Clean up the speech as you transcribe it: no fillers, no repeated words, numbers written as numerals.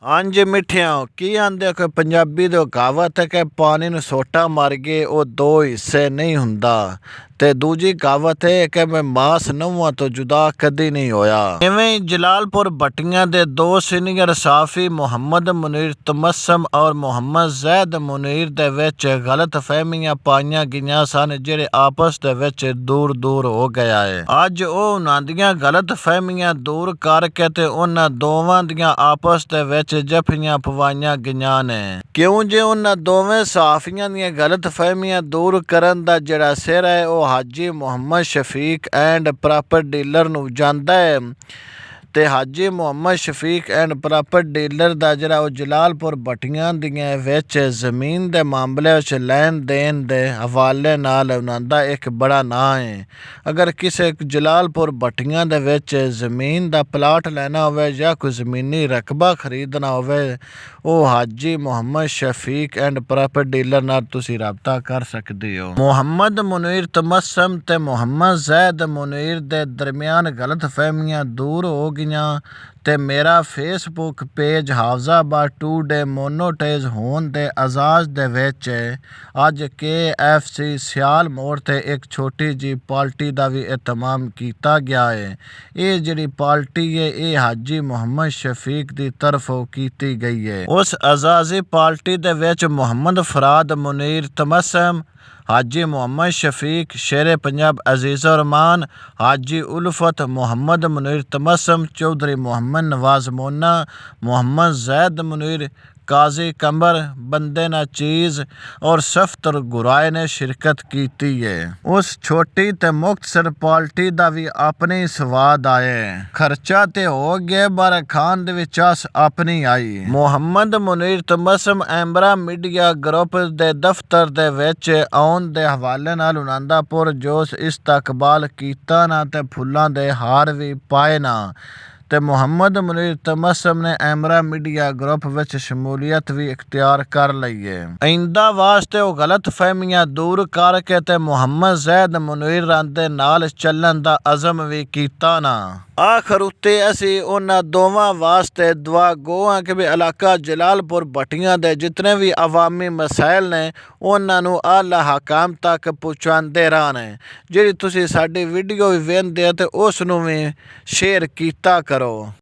ਅੰਜ ਮਿੱਠਿਆਂ ਕੀ ਆਂਦੇ ਕਿ ਪੰਜਾਬੀ ਦੀ ਕਹਾਵਤ ਹੈ ਕਿ ਪਾਣੀ ਨੂੰ ਸੋਟਾ ਮਾਰ ਗਏ ਉਹ ਦੋ ਹਿੱਸੇ ਨਹੀਂ ਹੁੰਦਾ। ਤੇ ਦੂਜੀ ਕਹਾਵਤ ਹੈ ਕਿ ਮੈਂ ਮਾਸ ਨਹੁੰਆਂ ਤੋਂ ਜੁਦਾ ਕਦੀ ਨਹੀਂ ਹੋਇਆ। ਇਵੇਂ ਜਲਾਲਪੁਰ ਭੱਟੀਆਂ ਦੇ ਦੋ ਸੀਨੀਅਰ ਸਾਫੀ ਮੁਹੰਮਦ ਮੁਨੀਰ ਤਮਸਮ ਔਰ ਮੁਹੰਮਦ ਜ਼ੈਦ ਮੁਨੀਰ ਦੇ ਵਿੱਚ ਗਲਤ ਫਹਿਮੀਆਂ ਪਾਈਆਂ ਗਈਆਂ ਸਨ, ਜਿਹੜੇ ਆਪਸ ਦੇ ਵਿੱਚ ਦੂਰ ਦੂਰ ਹੋ ਗਿਆ ਹੈ। ਅੱਜ ਉਹ ਉਹਨਾਂ ਦੀਆਂ ਗਲਤ ਫਹਿਮੀਆਂ ਦੂਰ ਕਰਕੇ ਤੇ ਉਹਨਾਂ ਦੋਵਾਂ ਦੀਆਂ ਆਪਸ ਦੇ ਵਿੱਚ ਜੱਫੀਆਂ ਪਵਾਈਆਂ ਗਈਆਂ ਨੇ। ਕਿਉਂ ਜੇ ਉਹਨਾਂ ਦੋਵੇਂ ਸਾਫੀਆਂ ਦੀਆਂ ਗਲਤ ਫਹਿਮੀਆਂ ਦੂਰ ਕਰਨ ਦਾ ਜਿਹੜਾ ਸਿਰ ਹੈ ਉਹ Haji Muhammad Shafiq and property dealer ਨੂੰ ਜਾਂਦਾ ਹੈ। ਤੇ Haji Muhammad Shafiq and property dealer ਦਾ ਜਿਹੜਾ ਉਹ ਜਲਾਲਪੁਰ ਭੱਟੀਆਂ ਦੀਆਂ ਵਿੱਚ ਜ਼ਮੀਨ ਦੇ ਮਾਮਲੇ ਵਿੱਚ ਲੈਣ ਦੇਣ ਦੇ ਹਵਾਲੇ ਨਾਲ ਉਹਨਾਂ ਦਾ ਇੱਕ ਬੜਾ ਨਾਂ ਹੈ। ਅਗਰ ਕਿਸੇ ਜਲਾਲਪੁਰ ਭੱਟੀਆਂ ਦੇ ਵਿੱਚ ਜ਼ਮੀਨ ਦਾ ਪਲਾਟ ਲੈਣਾ ਹੋਵੇ ਜਾਂ ਕੋਈ ਜ਼ਮੀਨੀ ਰਕਬਾ ਖਰੀਦਣਾ ਹੋਵੇ, ਉਹ Haji Muhammad Shafiq and property dealer ਨਾਲ ਤੁਸੀਂ ਰਾਬਤਾ ਕਰ ਸਕਦੇ ਹੋ। ਮੁਹੰਮਦ ਮੁਨੀਰ ਤਮਸਮ ਤੇ ਮੁਹੰਮਦ ਜ਼ੈਦ ਮੁਨੀਰ ਦੇ ਦਰਮਿਆਨ ਗਲਤ ਫਹਿਮੀਆਂ ਦੂਰ ਹੋ ਗਈਆਂ ਤੇ ਮੇਰਾ ਫੇਸਬੁੱਕ ਪੇਜ ਹਾਫਜ਼ਾਬਾਦ ਟੂਡੇ ਮੋਨੋਟਾਈਜ਼ ਹੋਣ ਦੇ ਆਜ਼ਾਦ ਦੇ ਵਿੱਚ ਅੱਜ KFC ਸਿਆਲ ਮੋੜ ਤੇ ਇੱਕ ਛੋਟੀ ਜਿਹੀ ਪਾਰਟੀ ਦਾ ਵੀ ਇਤਮਾਮ ਕੀਤਾ ਗਿਆ ਹੈ। ਇਹ ਜਿਹੜੀ ਪਾਰਟੀ ਹੈ ਇਹ ਹਾਜੀ ਮੁਹੰਮਦ ਸ਼ਫੀਕ ਦੀ ਤਰਫੋਂ ਕੀਤੀ ਗਈ ਹੈ। ਉਸ ਆਜ਼ਾਦੀ ਪਾਰਟੀ ਦੇ ਵਿੱਚ ਮੁਹੰਮਦ ਫਰਾਦ ਮੁਨੀਰ ਤਮਸਮ, ਹਾਜੀ ਮੁਹੰਮਦ ਸ਼ਫੀਕ ਸ਼ੇਰੇ ਪੰਜਾਬ ਅਜ਼ੀਜ਼ੁਰ ਰਹਿਮਾਨ, ਹਾਜੀ ਉਲਫਤ ਮੁਹੰਮਦ ਮੁਨੀਰ ਤਮਸਮ, ਚੌਧਰੀ ਮੁਹੰਮਦ ਨਵਾਜ਼ ਮੋਨਾ, ਮੁਹੰਮਦ ਜ਼ੈਦ ਮੁਨੀਰ, ਕਾਜ਼ੀ ਕੰਬਰ, ਬੰਦੇ ਨਾ ਚੀਜ਼ ਔਰ ਸਫਤਰ ਗੁਰਾਏ ਨੇ ਸ਼ਿਰਕਤ ਕੀਤੀ ਹੈ। ਉਸ ਛੋਟੀ ਤੇ ਮੁਖਤਸਰ ਪਾਰਟੀ ਦਾ ਵੀ ਆਪਣੇ ਸਵਾਦ ਆਏ, ਖਰਚਾ ਤੇ ਹੋ ਗਿਆ ਪਰ ਖਾਨ ਦੇ ਵਿੱਚ ਆਪਣੀ ਆਈ। ਮੁਹੰਮਦ ਮੁਨੀਰ ਤਮਸਮ ਐਮਬਰਾ ਮੀਡੀਆ ਗਰੁੱਪ ਦੇ ਦਫ਼ਤਰ ਦੇ ਵਿੱਚ ਆਉਣ ਦੇ ਹਵਾਲੇ ਨਾਲ ਉਹਨਾਂ ਦਾ ਪੁਰਜੋਸ਼ ਇਸਤਕਬਾਲ ਕੀਤਾ ਨਾ ਤੇ ਫੁੱਲਾਂ ਦੇ ਹਾਰ ਵੀ ਪਾਏ ਨਾ। ਤੇ ਮੁਹੰਮਦ ਮੁਨੀਰ ਤਮਸਮ ਨੇ ਐਮਰਾ ਮੀਡੀਆ ਗਰੁੱਪ ਵਿੱਚ ਸ਼ਮੂਲੀਅਤ ਵੀ ਇਖਤਿਆਰ ਕਰ ਲਈ ਹੈ। ਆਇੰਦਾ ਵਾਸਤੇ ਉਹ ਗਲਤ ਫਹਿਮੀਆਂ ਦੂਰ ਕਰਕੇ ਤੇ ਮੁਹੰਮਦ ਜ਼ੈਦ ਮੁਨੀਰ ਦੇ ਨਾਲ ਚੱਲਣ ਦਾ ਅਜ਼ਮ ਵੀ ਕੀਤਾ ਨਾ। ਆਖਰ ਉੱਤੇ ਅਸੀਂ ਉਹਨਾਂ ਦੋਵਾਂ ਵਾਸਤੇ ਦੁਆ ਗੋ ਹਾਂ ਕਿ ਵੀ ਇਲਾਕਾ ਜਲਾਲਪੁਰ ਭੱਟੀਆਂ ਦੇ ਜਿਤਨੇ ਵੀ ਅਵਾਮੀ ਮਸਾਇਲ ਨੇ ਉਹਨਾਂ ਨੂੰ ਆਲਾ ਹਕਾਮ ਤੱਕ ਪਹੁੰਚਾਉਂਦੇ ਰਹਿਣ। ਜਿਹੜੀ ਤੁਸੀਂ ਸਾਡੀ ਵੀਡੀਓ ਵੀ ਵੇਖਦੇ ਹੋ ਤੇ ਉਸ ਨੂੰ ਵੀ ਸ਼ੇਅਰ ਕੀਤਾ ਕਰੋ।